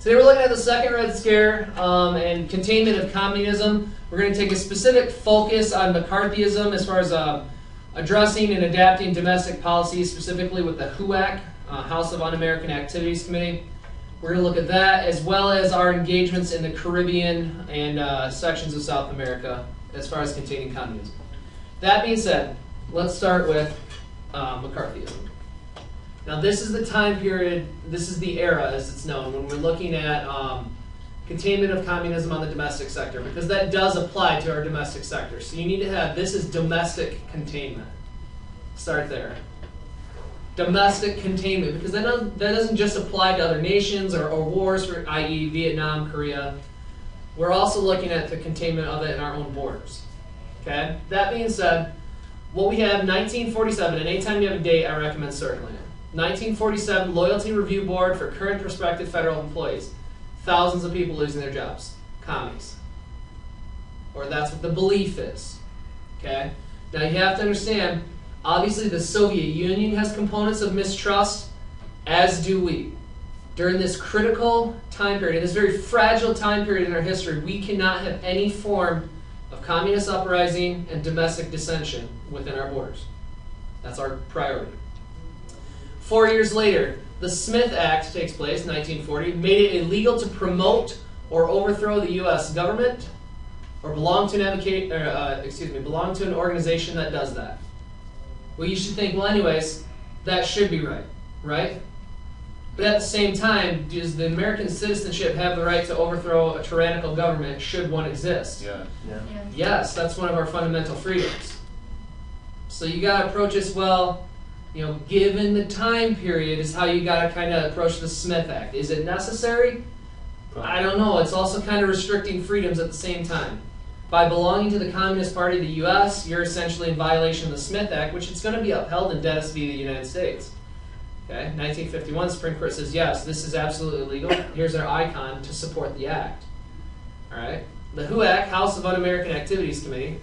Today we're looking at the Second Red Scare and containment of communism. We're going to take a specific focus on McCarthyism as far as addressing and adapting domestic policies, specifically with the HUAC, House of Un-American Activities Committee. We're going to look at that as well as our engagements in the Caribbean and sections of South America as far as containing communism. That being said, let's start with McCarthyism. Now this is the time period, this is the era as it's known, when we're looking at containment of communism on the domestic sector, because that does apply to our domestic sector. So you need to have, this is domestic containment. Start there. Domestic containment, because that doesn't just apply to other nations or wars, i.e. Vietnam, Korea. We're also looking at the containment of it in our own borders. Okay? That being said, what we have, 1947, and anytime you have a date, I recommend circling it. 1947 Loyalty Review Board for current prospective federal employees. Thousands of people losing their jobs. Commies. Or that's what the belief is. Okay? Now you have to understand, obviously the Soviet Union has components of mistrust, as do we. During this critical time period, this very fragile time period in our history, we cannot have any form of communist uprising and domestic dissension within our borders. That's our priority. 4 years later, the Smith Act takes place, 1940, made it illegal to promote or overthrow the U.S. government or belong to an organization that does that. Well, you should think, well, anyways, that should be right, right? But at the same time, does the American citizenship have the right to overthrow a tyrannical government should one exist? Yeah. Yes, that's one of our fundamental freedoms. So you got to approach this, well, you know, given the time period is how you got to kind of approach the Smith Act. Is it necessary? I don't know. It's also kind of restricting freedoms at the same time. By belonging to the Communist Party of the U.S., you're essentially in violation of the Smith Act, which is going to be upheld in Dennis v. the United States. Okay, 1951, Supreme Court says, yes, this is absolutely legal. Here's our icon to support the act. All right. The HUAC, House of Un-American Activities Committee,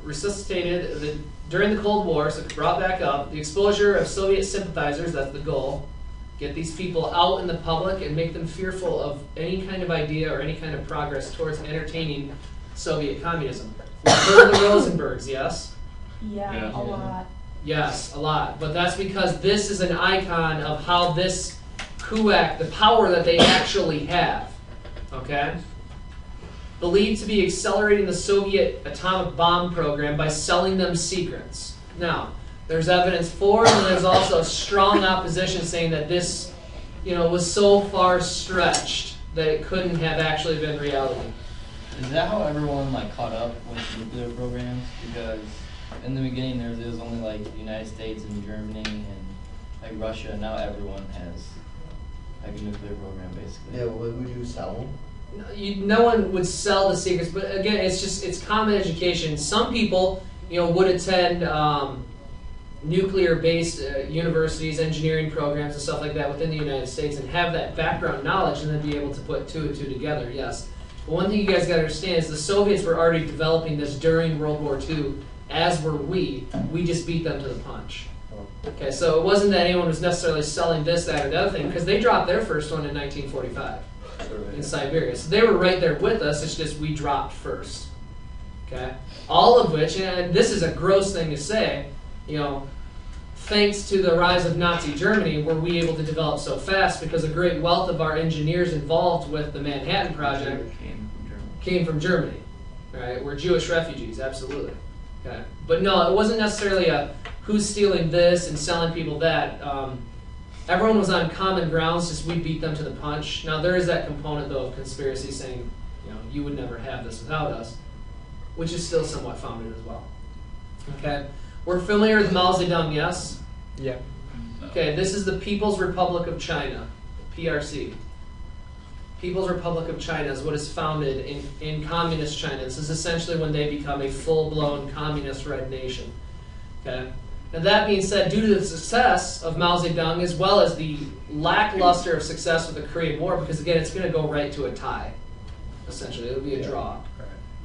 resuscitated during the Cold War, so it brought back up the exposure of Soviet sympathizers. That's the goal. Get these people out in the public and make them fearful of any kind of idea or any kind of progress towards entertaining Soviet communism. We've heard of the Rosenbergs, yes? Yeah, a lot. Yes, a lot. But that's because this is an icon of how this HUAC, the power that they actually have. Okay? Believed to be accelerating the Soviet atomic bomb program by selling them secrets. Now, there's evidence for it, and there's also strong opposition saying that this, was so far stretched that it couldn't have actually been reality. Is that how everyone caught up with nuclear programs? Because in the beginning there was only the United States and Germany and Russia. Now everyone has a nuclear program basically. Yeah, would you sell them? No one would sell the secrets, but again, it's common education. Some people, would attend nuclear-based universities, engineering programs, and stuff like that within the United States, and have that background knowledge, and then be able to put two and two together. Yes, but one thing you guys got to understand is the Soviets were already developing this during World War II, as were we. We just beat them to the punch. Okay, so it wasn't that anyone was necessarily selling this, that, or the other thing, because they dropped their first one in 1945. In Siberia. So they were right there with us, it's just we dropped first. Okay? All of which, and this is a gross thing to say, thanks to the rise of Nazi Germany, were we able to develop so fast because a great wealth of our engineers involved with the Manhattan Project came from Germany. Right? We're Jewish refugees, absolutely. Okay? But no, it wasn't necessarily a who's stealing this and selling people that. Everyone was on common grounds, just we beat them to the punch. Now there is that component though of conspiracy saying, you would never have this without us, which is still somewhat founded as well. Okay, we're familiar with Mao Zedong, yes? Yeah. Okay, this is the People's Republic of China, PRC. People's Republic of China is what is founded in communist China. This is essentially when they become a full-blown communist red nation. Okay. Now that being said, due to the success of Mao Zedong, as well as the lackluster of success with the Korean War, because again, it's going to go right to a tie, essentially. It'll be a draw.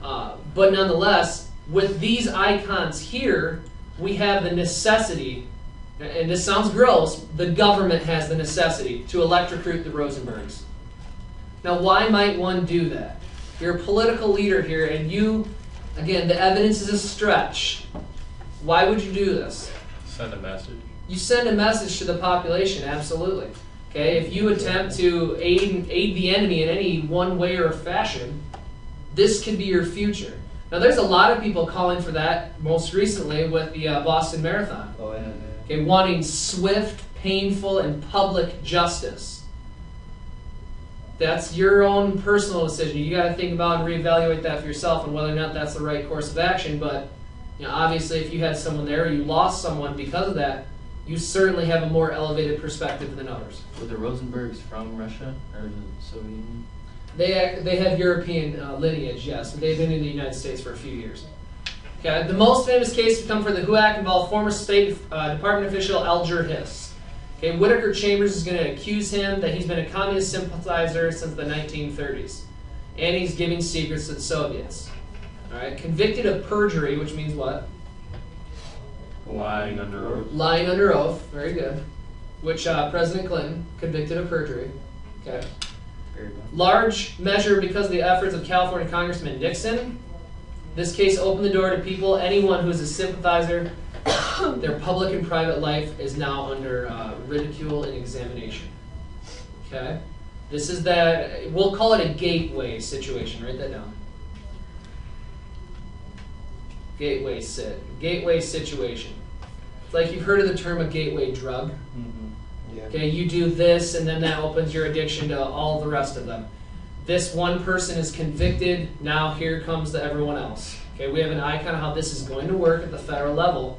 But nonetheless, with these icons here, we have the necessity, and this sounds gross, the government has the necessity to electrocute the Rosenbergs. Now, why might one do that? You're a political leader here, and you, again, the evidence is a stretch. Why would you do this? Send a message. You send a message to the population, absolutely. Okay, if you attempt to aid the enemy in any one way or fashion, this could be your future. Now, there's a lot of people calling for that, most recently with the Boston Marathon. Oh, yeah. Okay, wanting swift, painful, and public justice. That's your own personal decision. You got to think about and reevaluate that for yourself and whether or not that's the right course of action. But obviously, if you had someone there or you lost someone because of that, you certainly have a more elevated perspective than others. Were the Rosenbergs from Russia or the Soviet Union? They have European lineage, yes, but they've been in the United States for a few years. Okay, the most famous case to come from the HUAC involved former State Department official Alger Hiss. Okay, Whitaker Chambers is going to accuse him that he's been a communist sympathizer since the 1930s, and he's giving secrets to the Soviets. All right, convicted of perjury, which means what? Lying under oath. Lying under oath, very good. Which President Clinton convicted of perjury. Okay. Very good. Large measure because of the efforts of California Congressman Nixon. This case opened the door to people, anyone who is a sympathizer. Their public and private life is now under ridicule and examination. Okay? This is that, we'll call it a gateway situation. Write that down. Gateway situation. It's like you've heard of the term a gateway drug. Mm-hmm. Yeah. Okay, you do this and then that opens your addiction to all the rest of them. This one person is convicted, now here comes the everyone else. Okay, we have an icon of how this is going to work at the federal level.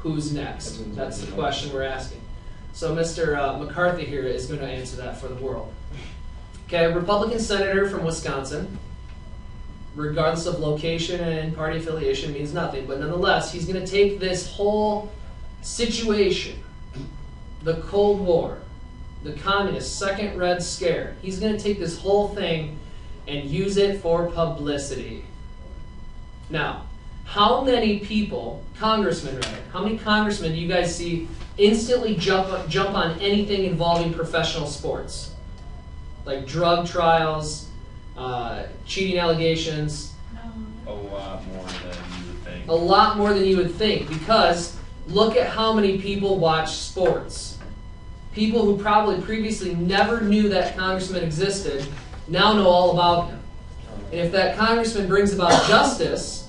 Who's next? That's the question we're asking. So Mr. McCarthy here is going to answer that for the world. Okay, a Republican senator from Wisconsin, regardless of location and party affiliation, means nothing, but nonetheless, he's going to take this whole situation, the Cold War, the communist Second Red Scare, he's going to take this whole thing and use it for publicity. Now, how many people, congressmen rather, how many congressmen do you guys see instantly jump on anything involving professional sports? Like drug trials, cheating allegations. A lot more than you would think. A lot more than you would think, because look at how many people watch sports. People who probably previously never knew that congressman existed now know all about him. And if that congressman brings about justice,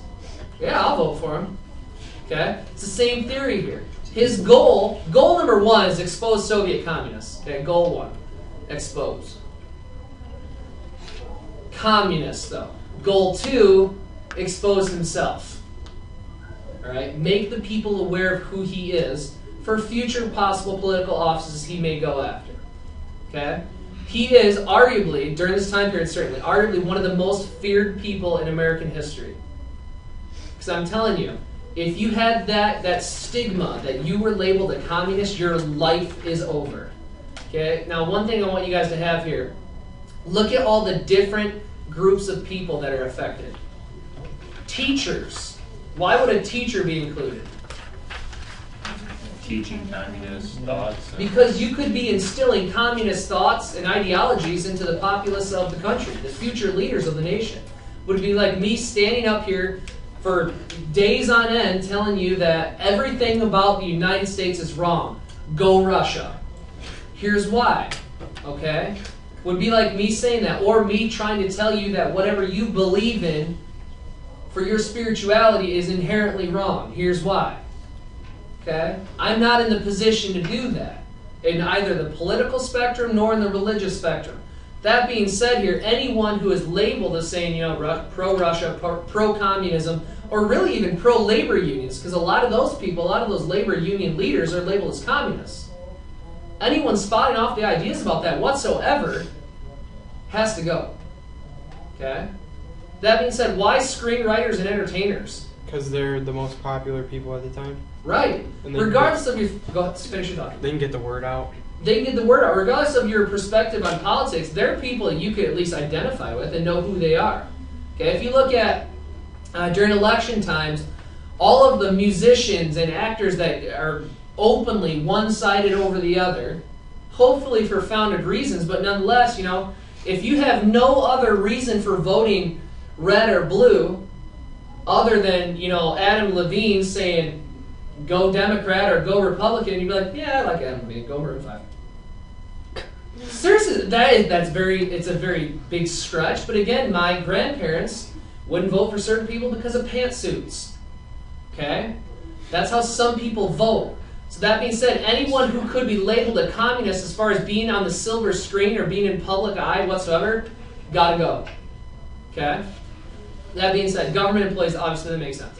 yeah, I'll vote for him. Okay? It's the same theory here. His goal number one is expose Soviet communists. Okay, goal one, expose. Communists, though. Goal two, expose himself. All right, make the people aware of who he is for future possible political offices he may go after. Okay? He is arguably, during this time period certainly, arguably one of the most feared people in American history. Because I'm telling you, if you had that stigma that you were labeled a communist, your life is over. Okay? Now, one thing I want you guys to have here, look at all the different groups of people that are affected. Teachers. Why would a teacher be included? Teaching communist thoughts. Because you could be instilling communist thoughts and ideologies into the populace of the country, the future leaders of the nation. Would it be like me standing up here for days on end telling you that everything about the United States is wrong? Go Russia. Here's why. Okay? Would be like me saying that, or me trying to tell you that whatever you believe in for your spirituality is inherently wrong. Here's why. Okay? I'm not in the position to do that in either the political spectrum nor in the religious spectrum. That being said here, anyone who is labeled as saying, pro-Russia, pro-communism, or really even pro-labor unions, because a lot of those people, a lot of those labor union leaders are labeled as communists. Anyone spotting off the ideas about that whatsoever has to go. Okay? That being said, why screenwriters and entertainers? Because they're the most popular people at the time. Right. And they Regardless of your... Go ahead, finish your thought. They can get the word out. They can get the word out. Regardless of your perspective on politics, they're people that you could at least identify with and know who they are. Okay? If you look at, during election times, all of the musicians and actors that are openly one-sided over the other, hopefully for founded reasons, but nonetheless, If you have no other reason for voting red or blue, other than, you know, Adam Levine saying, go Democrat or go Republican, you'd be like, yeah, I like Adam Levine, go Maroon 5. Seriously, it's a very big stretch, but again, my grandparents wouldn't vote for certain people because of pantsuits. Okay? That's how some people vote. So that being said, anyone who could be labeled a communist as far as being on the silver screen or being in public eye whatsoever, gotta go. Okay? That being said, government employees, obviously that makes sense.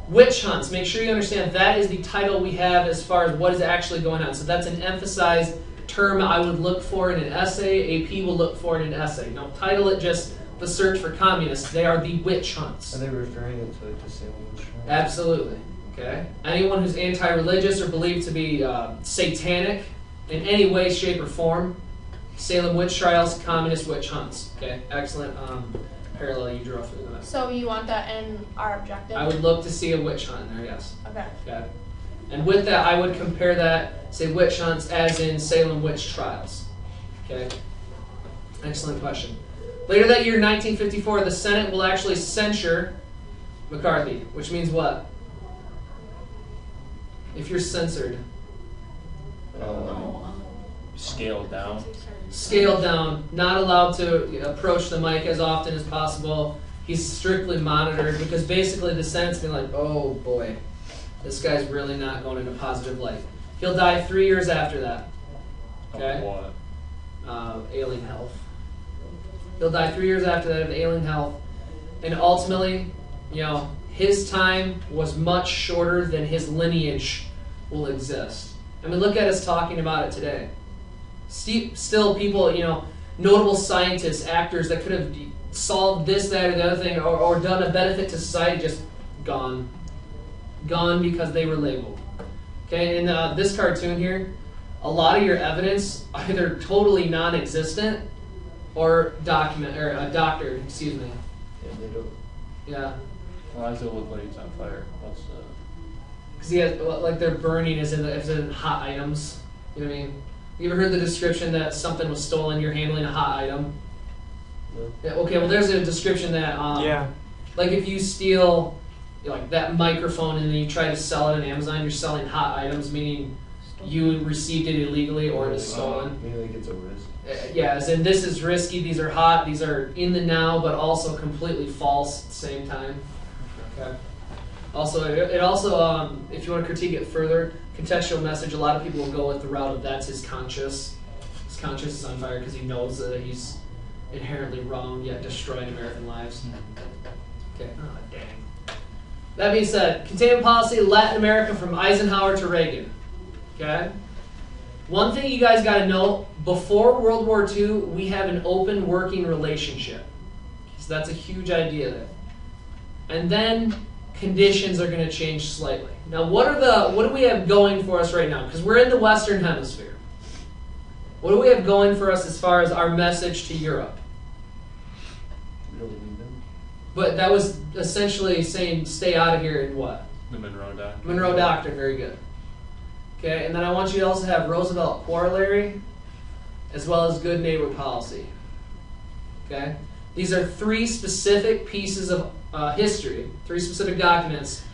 Witch hunts, make sure you understand that is the title we have as far as what is actually going on. So that's an emphasized term I would look for in an essay. AP will look for in an essay. Don't title it just the search for communists. They are the witch hunts. Are they referring it to like the Salem witch trials? Absolutely. Okay. Anyone who's anti-religious or believed to be satanic in any way, shape, or form, Salem witch trials, communist witch hunts. Okay. Excellent parallel you drew for that. So you want that in our objective? I would look to see a witch hunt in there. Yes. Okay. Okay. And with that, I would compare that, say, witch hunts as in Salem witch trials. Okay? Excellent question. Later that year, 1954, the Senate will actually censure McCarthy, which means what? If you're censored. Scaled down. Scaled down, not allowed to approach the mic as often as possible. He's strictly monitored because basically the Senate's been like, oh boy, this guy's really not going in a positive light. He'll die 3 years after that. Okay? Of what? Ailing health. He'll die 3 years after that of ailing health. And ultimately, you know, his time was much shorter than his lineage will exist. I mean, look at us talking about it today. Still people, you know, notable scientists, actors that could have solved this, that, or the other thing, or done a benefit to society, just gone. Gone because they were labeled. Okay, in this cartoon here, a lot of your evidence either totally non-existent or doctored, excuse me. Yeah, they don't. Yeah. Why does it look like it's on fire? What's the... Because like they're burning as in hot items. You know what I mean? You ever heard the description that something was stolen, you're handling a hot item? No. Yeah, okay, well there's a description that, Yeah. like if you steal like that microphone and then you try to sell it on Amazon, you're selling hot items, meaning you received it illegally or it is stolen. Maybe like it's a risk. Yeah, as in this is risky, these are hot, these are in the now, but also completely false at the same time. Okay. Also, it also, if you want to critique it further, contextual message, a lot of people will go with the route of that's his conscience. His conscience is on fire because he knows that he's inherently wrong, yet destroying American lives. Okay, oh, dang. That being said, containment policy, Latin America from Eisenhower to Reagan. Okay? One thing you guys got to know, before World War II, we have an open working relationship. So that's a huge idea there. And then conditions are going to change slightly. Now, what do we have going for us right now? Because we're in the Western Hemisphere. What do we have going for us as far as our message to Europe? We don't need them. But that was essentially saying stay out of here in what? The Monroe Doctrine. Monroe Doctrine, very good. Okay, and then I want you to also have Roosevelt Corollary as well as Good Neighbor Policy. Okay? These are three specific pieces of history, three specific documents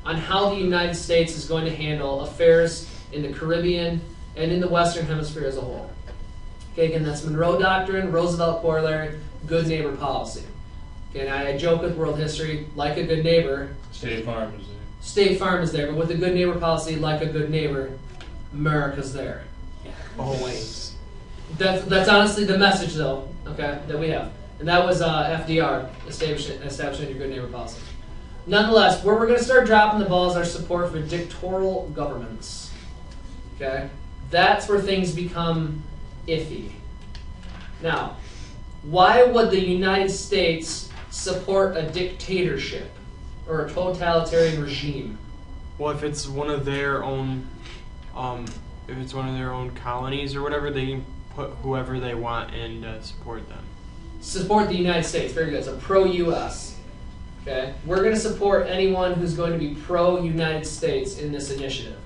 on how the United States is going to handle affairs in the Caribbean and in the Western Hemisphere as a whole. Okay, again, that's Monroe Doctrine, Roosevelt Corollary, Good Neighbor Policy. Okay, and I joke with world history, like a good neighbor. State Farm is there. State Farm is there, but with the Good Neighbor Policy, like a good neighbor, America's there. Always. That's honestly the message, though, okay, that we have. And that was FDR, establishing your Good Neighbor Policy. Nonetheless, where we're going to start dropping the ball is our support for dictatorial governments. Okay? That's where things become iffy. Now, why would the United States support a dictatorship or a totalitarian regime? Well, if it's one of their own, colonies or whatever, they can put whoever they want and support them. Support the United States. Very good. So pro-U.S. Okay? We're going to support anyone who's going to be pro-United States in this initiative,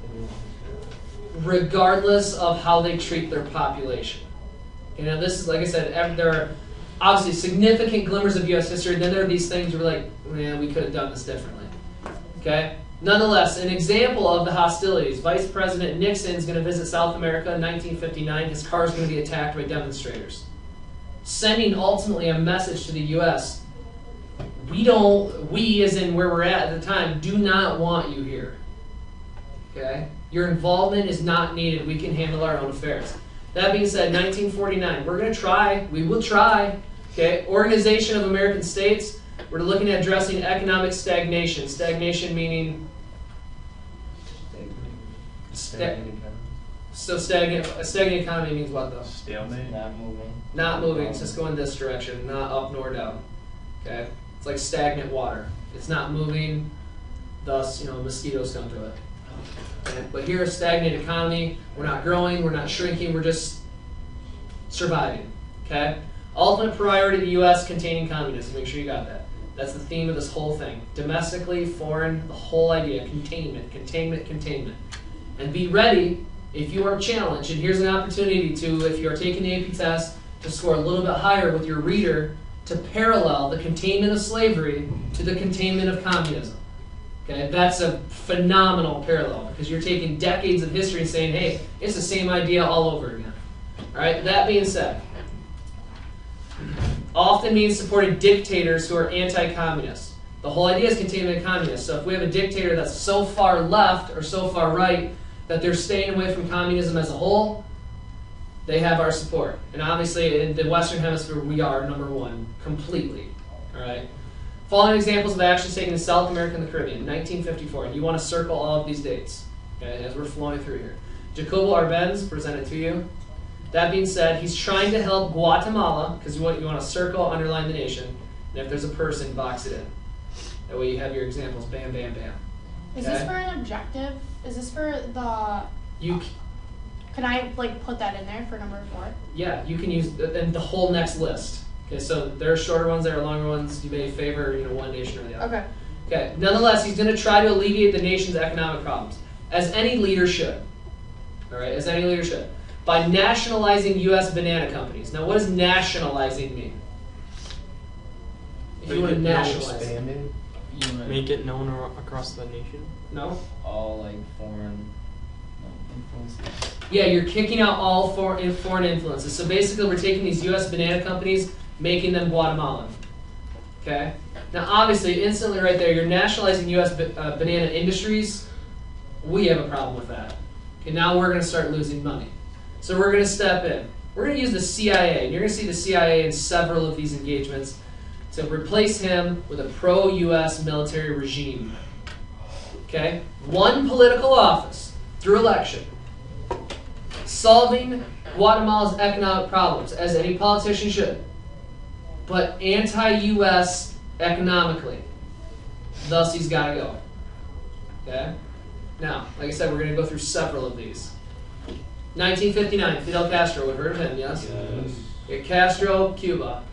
regardless of how they treat their population. You know, this is, like I said, there are obviously significant glimmers of U.S. history. Then there are these things where like, man, we could have done this differently. Okay? Nonetheless, an example of the hostilities. Vice President Nixon is going to visit South America in 1959. His car is going to be attacked by demonstrators. Sending ultimately a message to the U.S. We as in where we're at the time, do not want you here. Okay? Your involvement is not needed. We can handle our own affairs. That being said, 1949, we're going to try. We will try. Okay? Organization of American States. We're looking at addressing economic stagnation. Stagnation meaning so stagnant. A stagnant economy means what though? Stalemate. Not moving. Not moving. It's just going this direction, not up nor down. Okay? It's like stagnant water. It's not moving. Thus, mosquitoes come to it. Okay? But here, a stagnant economy. We're not growing. We're not shrinking. We're just surviving. Okay? Ultimate priority of the U.S. containing communism. Make sure you got that. That's the theme of this whole thing. Domestically, foreign, the whole idea. Containment, containment, containment. And be ready if you are challenged. And here's an opportunity to, if you are taking the AP test, to score a little bit higher with your reader to parallel the containment of slavery to the containment of communism. Okay, that's a phenomenal parallel because you're taking decades of history and saying, hey, it's the same idea all over again. All right, that being said, often means supporting dictators who are anti-communist. The whole idea is containment of communists. So if we have a dictator that's so far left or so far right that they're staying away from communism as a whole, they have our support. And obviously in the Western Hemisphere, we are number one completely. All right. Following examples of actions taken in South America and the Caribbean, 1954. And you want to circle all of these dates, okay, as we're flowing through here. Jacobo Arbenz, presented to you. That being said, he's trying to help Guatemala, because you want to circle, underline the nation, and if there's a person, box it in. That way you have your examples, bam, bam, bam. Is this for an objective? Is this for the... Can I put that in there for number 4? Yeah, you can use the whole next list. Okay, so there are shorter ones, there are longer ones. You may favor one nation or the other. Okay. Okay. Nonetheless, he's going to try to alleviate the nation's economic problems, as any leader should. All right, as any leader should, by nationalizing U.S. banana companies. Now, what does nationalizing mean? If you want to nationalize, Expanding. Make it known across the nation. no. All foreign influences. Yeah, you're kicking out all foreign influences. So basically, we're taking these U.S. banana companies, making them Guatemalan. Okay? Now, obviously, instantly right there, you're nationalizing U.S. Banana industries. We have a problem with that. Okay, now we're going to start losing money. So we're going to step in. We're going to use the CIA. And you're going to see the CIA in several of these engagements to replace him with a pro-U.S. military regime. Okay? One political office through election. Solving Guatemala's economic problems, as any politician should, but anti-U.S. economically. Thus, he's got to go. Okay? Now, like I said, we're going to go through several of these. 1959, Fidel Castro. We've heard of him, yes? Yes. Okay, Castro, Cuba.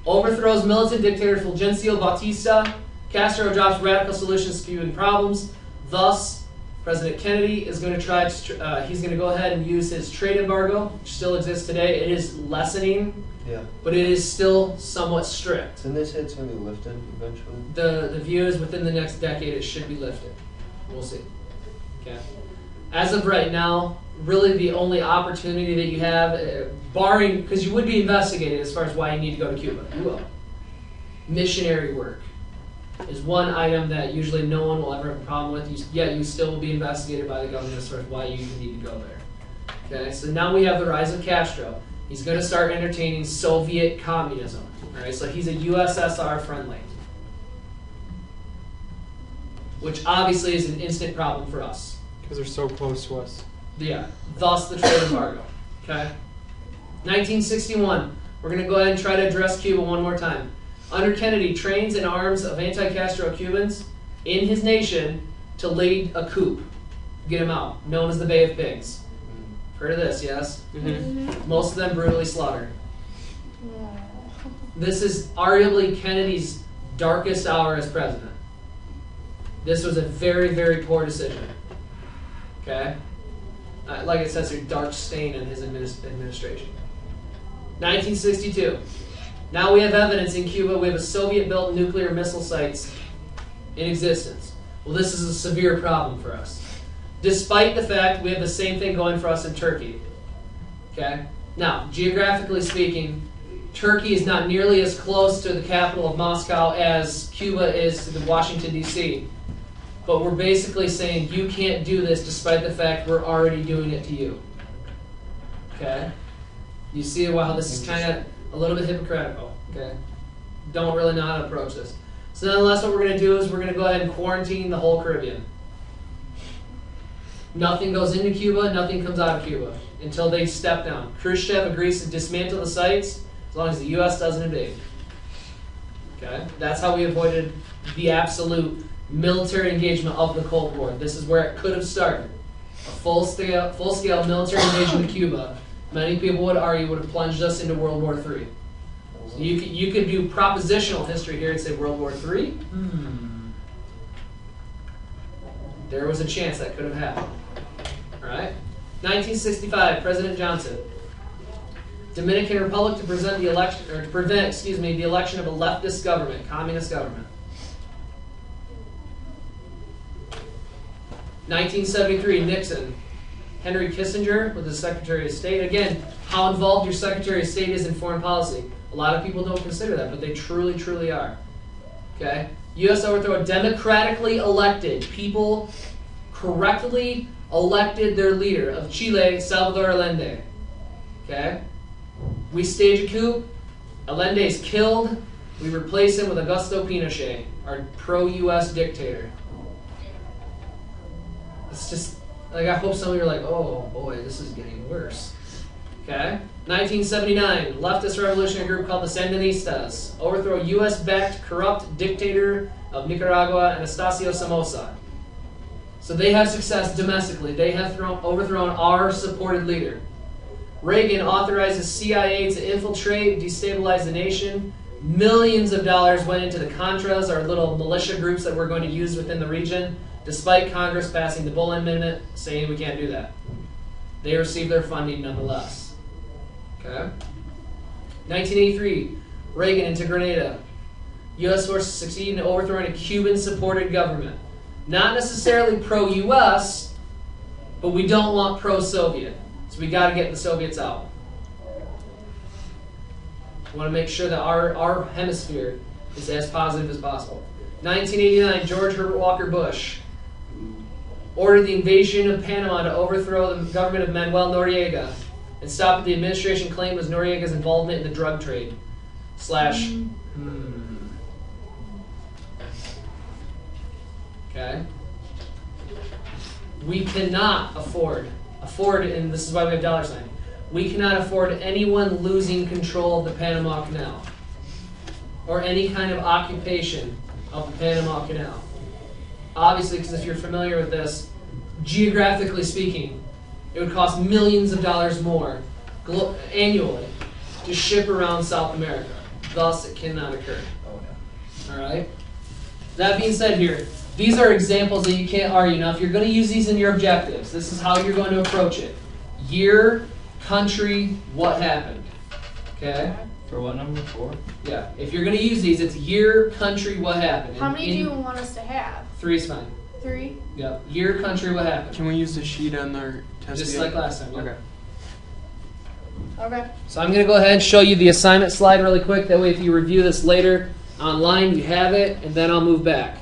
Overthrows militant dictator Fulgencio Batista. Castro drops radical solutions to Cuban problems. Thus, President Kennedy is going to try to, he's going to go ahead and use his trade embargo, which still exists today. It is lessening, Yeah. but it is still somewhat strict. And this hit's going to be lifted eventually. The view is within the next decade it should be lifted. We'll see. Okay. As of right now, really the only opportunity that you have, barring, because you would be investigated as far as why you need to go to Cuba. You will. Missionary work is one item that usually no one will ever have a problem with, yet you still will be investigated by the government as far as why you even need to go there. Okay, so now we have the rise of Castro. He's going to start entertaining Soviet communism. All right, so he's a USSR friendly, which obviously is an instant problem for us. Because they're so close to us. Yeah, thus the trade embargo. Okay. 1961, we're going to go ahead and try to address Cuba one more time. Under Kennedy, trains and arms of anti-Castro Cubans in his nation to lead a coup. Get him out, known as the Bay of Pigs. Heard of this, yes? Mm-hmm. Most of them brutally slaughtered. Yeah. This is arguably Kennedy's darkest hour as president. This was a very, very poor decision. Okay? Like it says here, dark stain in his administration. 1962. Now we have evidence in Cuba. We have a Soviet-built nuclear missile sites in existence. Well, this is a severe problem for us. Despite the fact we have the same thing going for us in Turkey. Okay? Now, geographically speaking, Turkey is not nearly as close to the capital of Moscow as Cuba is to the Washington, D.C. But we're basically saying you can't do this despite the fact we're already doing it to you. Okay? You see how this is kind of a little bit hypocritical. Okay? Don't really know how to approach this. So nonetheless, what we're going to do is we're going to go ahead and quarantine the whole Caribbean. Nothing goes into Cuba, nothing comes out of Cuba until they step down. Khrushchev agrees to dismantle the sites as long as the U.S. doesn't invade. Okay? That's how we avoided the absolute military engagement of the Cold War. This is where it could have started. A full-scale military invasion of Cuba, many people would argue, would have plunged us into World War III. So you could do propositional history here and say World War III. There was a chance that could have happened. All right? 1965, President Johnson. Dominican Republic to prevent the election of a leftist government, communist government. 1973, Nixon. Henry Kissinger was the Secretary of State. Again, how involved your Secretary of State is in foreign policy. A lot of people don't consider that, but they truly, truly are. Okay? U.S. overthrow, democratically elected. People correctly elected their leader of Chile, Salvador Allende. Okay? We stage a coup. Allende is killed. We replace him with Augusto Pinochet, our pro-U.S. dictator. It's just, like, I hope some of you are like, oh boy, this is getting worse. Okay? 1979, leftist revolutionary group called the Sandinistas overthrow U.S.-backed corrupt dictator of Nicaragua, Anastasio Somoza. So they have success domestically. They have overthrown our supported leader. Reagan authorizes CIA to infiltrate, destabilize the nation. Millions of dollars went into the Contras, our little militia groups that we're going to use within the region, despite Congress passing the Bullen Amendment saying we can't do that. They received their funding nonetheless. Okay. 1983, Reagan into Grenada. U.S. forces succeed in overthrowing a Cuban-supported government. Not necessarily pro-U.S., but we don't want pro-Soviet. So we got to get the Soviets out. We want to make sure that our hemisphere is as positive as possible. 1989, George Herbert Walker Bush ordered the invasion of Panama to overthrow the government of Manuel Noriega and stop what the administration claimed was Noriega's involvement in the drug trade. Okay? We cannot afford, and this is why we have $, we cannot afford anyone losing control of the Panama Canal or any kind of occupation of the Panama Canal. Obviously, because if you're familiar with this, geographically speaking, it would cost millions of dollars more annually to ship around South America. Thus, it cannot occur. All right? That being said here, these are examples that you can't argue. Now, if you're going to use these in your objectives, this is how you're going to approach it. Year, country, what happened. Okay? For what number? 4? Yeah. If you're going to use these, it's year, country, what happened. How many do you want us to have? 3 is fine. 3? Yeah. Year, country, what happened. Can we use the sheet on our test? Just like last time. Yeah. Okay. Okay. So I'm going to go ahead and show you the assignment slide really quick. That way if you review this later online, you have it, and then I'll move back.